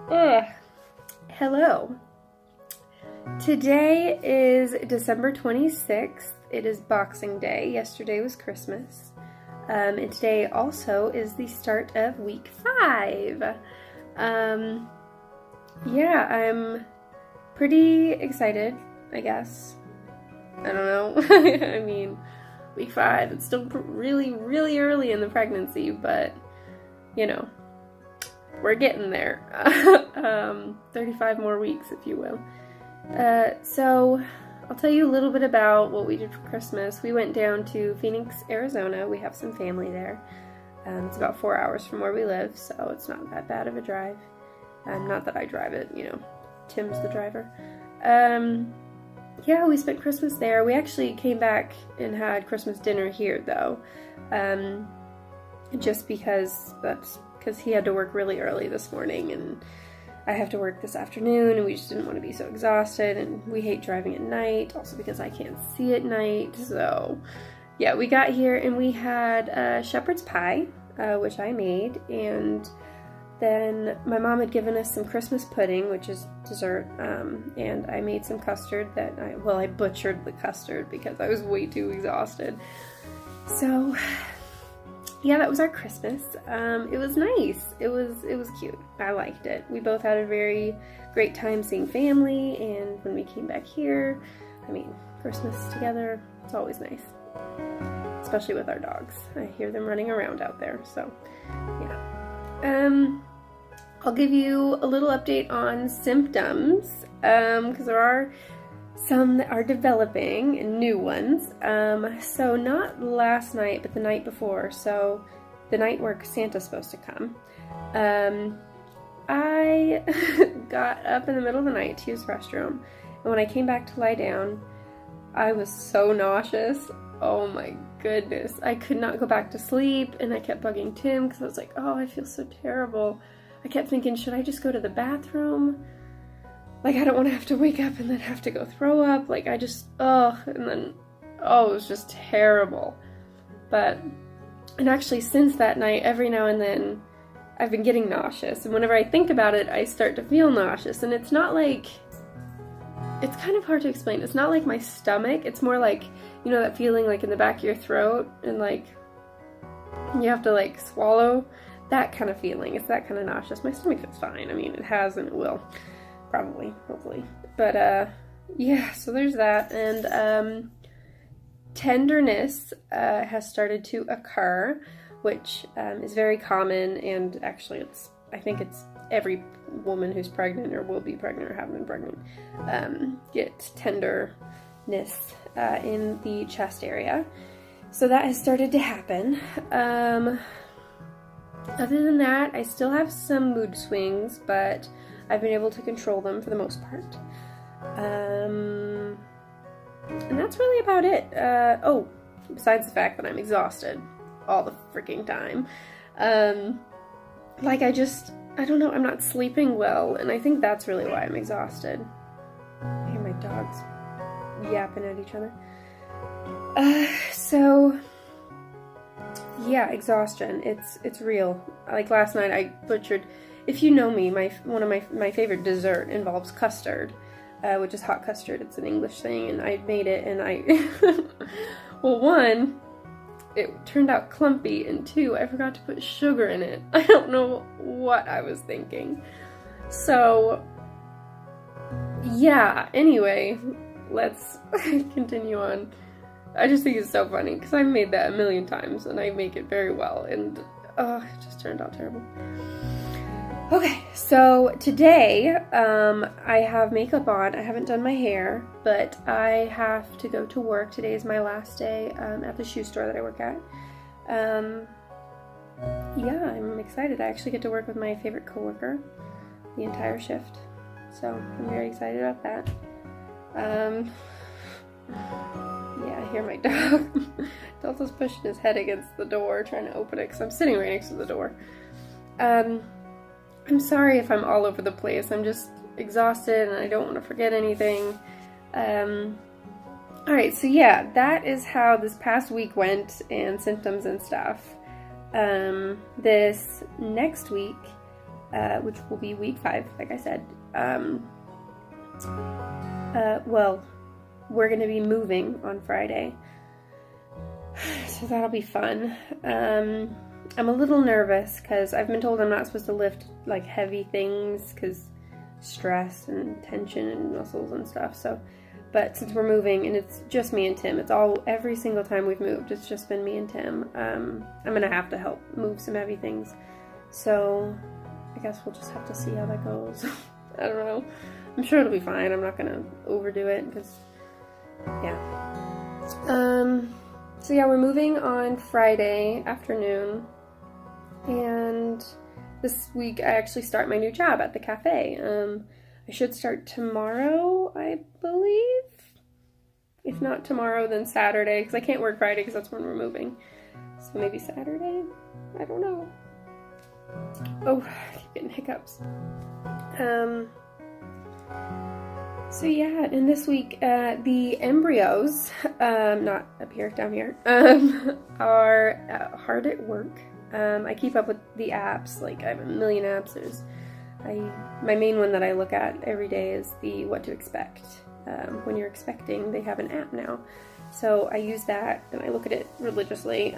Ugh. Hello. Today is December 26th. It is Boxing Day. Yesterday was Christmas. And today also is the start of week 5. Yeah, I'm pretty excited, I guess. I don't know. I mean, week 5, it's still really, really early in the pregnancy, but, you know, we're getting there. 35 more weeks, if you will. So I'll tell you a little bit about what we did for Christmas. We went down to Phoenix, Arizona. We have some family there. It's about 4 hours from where we live, so it's not that bad of a drive. Not that I drive it, you know, Tim's the driver. Yeah, we spent Christmas there. We actually came back and had Christmas dinner here, though. Just because he had to work really early this morning, and I have to work this afternoon, and we just didn't want to be so exhausted, and we hate driving at night, also because I can't see at night, so yeah, we got here, and we had shepherd's pie, which I made, and then my mom had given us some Christmas pudding, which is dessert, and I made some custard that I butchered the custard because I was way too exhausted, so yeah, that was our Christmas. It was nice. It was cute. I liked it. We both had a very great time seeing family, and when we came back here, I mean, Christmas together, it's always nice. Especially with our dogs. I hear them running around out there, so yeah. I'll give you a little update on symptoms, because there are some that are developing and new ones. So not last night, but the night before. So the night where Santa's supposed to come. I got up in the middle of the night to use the restroom. And when I came back to lie down, I was so nauseous. Oh my goodness. I could not go back to sleep, and I kept bugging Tim because I was like, oh, I feel so terrible. I kept thinking, should I just go to the bathroom? Like, I don't want to have to wake up and then have to go throw up. Like, it was just terrible. And actually, since that night, every now and then, I've been getting nauseous. And whenever I think about it, I start to feel nauseous. And it's not like, it's kind of hard to explain. It's not like my stomach. It's more like, you know, that feeling like in the back of your throat and like, you have to like swallow. That kind of feeling. It's that kind of nauseous. My stomach feels fine. I mean, it has and it will. Probably, hopefully. But, yeah, so there's that. And, tenderness, has started to occur, which, is very common, and actually I think it's every woman who's pregnant or will be pregnant or have been pregnant, get tenderness, in the chest area. So that has started to happen. Other than that, I still have some mood swings, but I've been able to control them for the most part. And that's really about it. Besides the fact that I'm exhausted all the freaking time. I don't know, I'm not sleeping well, and I think that's really why I'm exhausted. I hear my dogs yapping at each other. So yeah, exhaustion. It's real. Like last night I butchered, if you know me, one of my favorite dessert involves custard, which is hot custard. It's an English thing, and I made it, and well, one, it turned out clumpy, and two, I forgot to put sugar in it. I don't know what I was thinking. So, yeah, anyway, let's continue on. I just think it's so funny, because I've made that a million times, and I make it very well, and it just turned out terrible. Okay, so today, I have makeup on. I haven't done my hair, but I have to go to work. Today is my last day, at the shoe store that I work at. Yeah, I'm excited. I actually get to work with my favorite coworker the entire shift, so I'm very excited about that. Yeah, I hear my dog. Delta's pushing his head against the door, trying to open it, because I'm sitting right next to the door. I'm sorry if I'm all over the place. I'm just exhausted, and I don't want to forget anything. Alright, so yeah, that is how this past week went, and symptoms and stuff. This next week, which will be week 5, like I said. Well, we're going to be moving on Friday, so that'll be fun. I'm a little nervous because I've been told I'm not supposed to lift like heavy things because stress and tension and muscles and stuff. So, but since we're moving and it's just me and Tim, every single time we've moved, it's just been me and Tim. I'm gonna have to help move some heavy things. So I guess we'll just have to see how that goes. I don't know. I'm sure it'll be fine. I'm not gonna overdo it because, yeah. So yeah, we're moving on Friday afternoon, and this week I actually start my new job at the cafe. I should start tomorrow, I believe. If not tomorrow, then Saturday, because I can't work Friday because that's when we're moving. So maybe Saturday? I don't know. Oh, I keep getting hiccups. So yeah, and this week, the embryos, not up here, down here, are hard at work. I keep up with the apps, like I have a million apps. My main one that I look at every day is the What to Expect. When you're expecting, they have an app now. So I use that and I look at it religiously.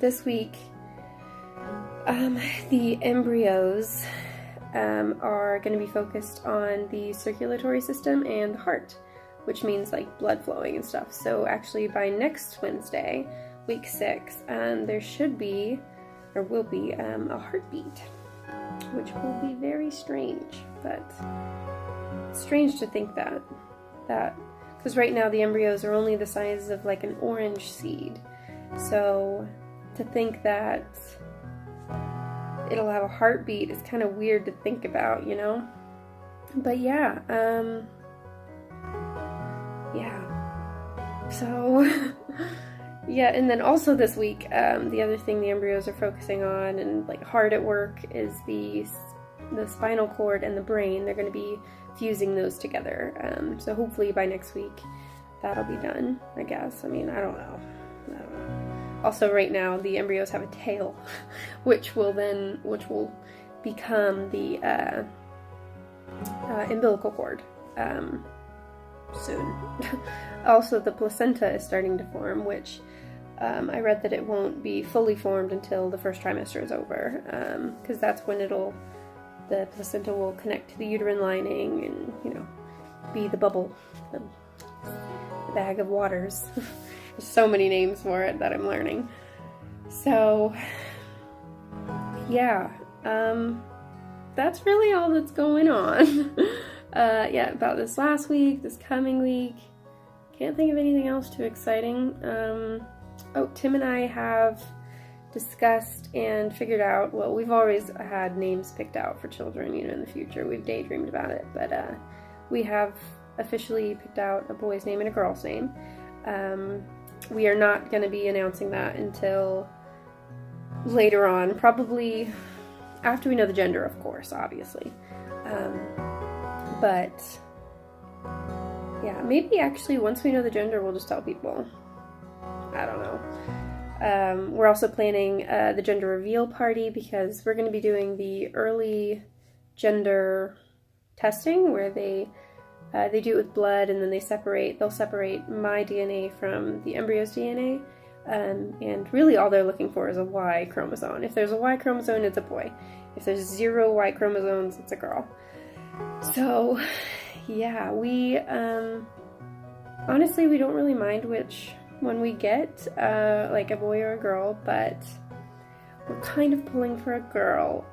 This week, the embryos are going to be focused on the circulatory system and the heart, which means like blood flowing and stuff. So actually by next Wednesday, week 6, there should be, or will be, a heartbeat, which will be very strange, but it's strange to think that, because right now the embryos are only the size of like an orange seed. So to think that it'll have a heartbeat is kind of weird to think about, you know? But yeah, so, yeah, and then also this week, the other thing the embryos are focusing on and like hard at work is the spinal cord and the brain. They're going to be fusing those together, so hopefully by next week that'll be done, I guess. I mean, I don't know. Also, right now, the embryos have a tail, which will become the umbilical cord soon. Also, the placenta is starting to form, which I read that it won't be fully formed until the first trimester is over, because that's when the placenta will connect to the uterine lining and, you know, be the bubble, the bag of waters. There's so many names for it that I'm learning. So, yeah, that's really all that's going on. Yeah, about this last week, this coming week. Can't think of anything else too exciting. Oh, Tim and I have discussed and figured out, well, we've always had names picked out for children, you know, in the future. We've daydreamed about it, but we have officially picked out a boy's name and a girl's name. We are not going to be announcing that until later on, probably after we know the gender, of course, obviously. But yeah, maybe actually once we know the gender, we'll just tell people. I don't know. We're also planning the gender reveal party because we're going to be doing the early gender testing where they do it with blood, and then they'll separate my DNA from the embryo's DNA, and really all they're looking for is a Y chromosome. If there's a Y chromosome, it's a boy. If there's 0 Y chromosomes, it's a girl. So, yeah, we, honestly, we don't really mind which one we get, like a boy or a girl, but we're kind of pulling for a girl.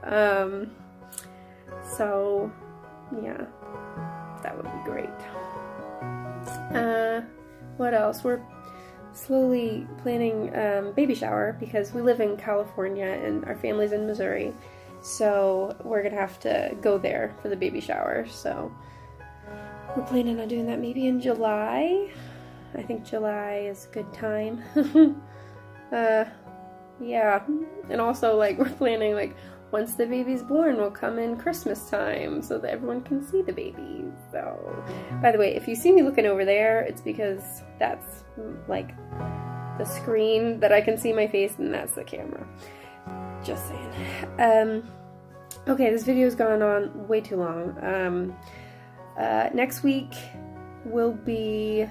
So, yeah. That would be great. What else? We're slowly planning baby shower because we live in California and our family's in Missouri. So we're going to have to go there for the baby shower. So we're planning on doing that maybe in July. I think July is a good time. Yeah. And also, like, we're planning, like, once the baby's born, we'll come in Christmas time so that everyone can see the baby. So, by the way, if you see me looking over there, it's because that's, like, the screen that I can see my face, and that's the camera. Just saying. Okay, this video's gone on way too long. Next week will be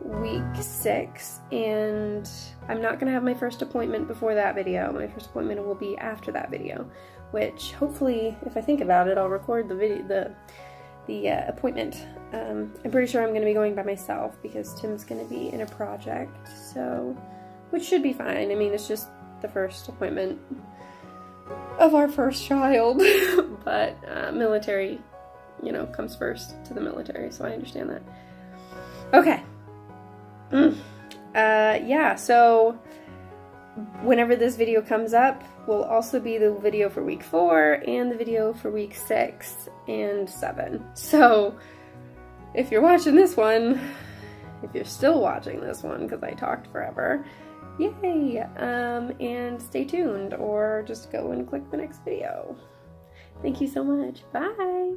week 6, and I'm not going to have my first appointment before that video. My first appointment will be after that video, which hopefully, if I think about it, I'll record the video, the appointment. I'm pretty sure I'm going to be going by myself because Tim's going to be in a project, so, which should be fine. I mean, it's just the first appointment of our first child, but military, you know, comes first to the military, so I understand that. Okay. Yeah, so whenever this video comes up will also be the video for week 4 and the video for week 6 and 7. So if you're watching this one, if you're still watching this one, because I talked forever, yay! And stay tuned, or just go and click the next video. Thank you so much. Bye!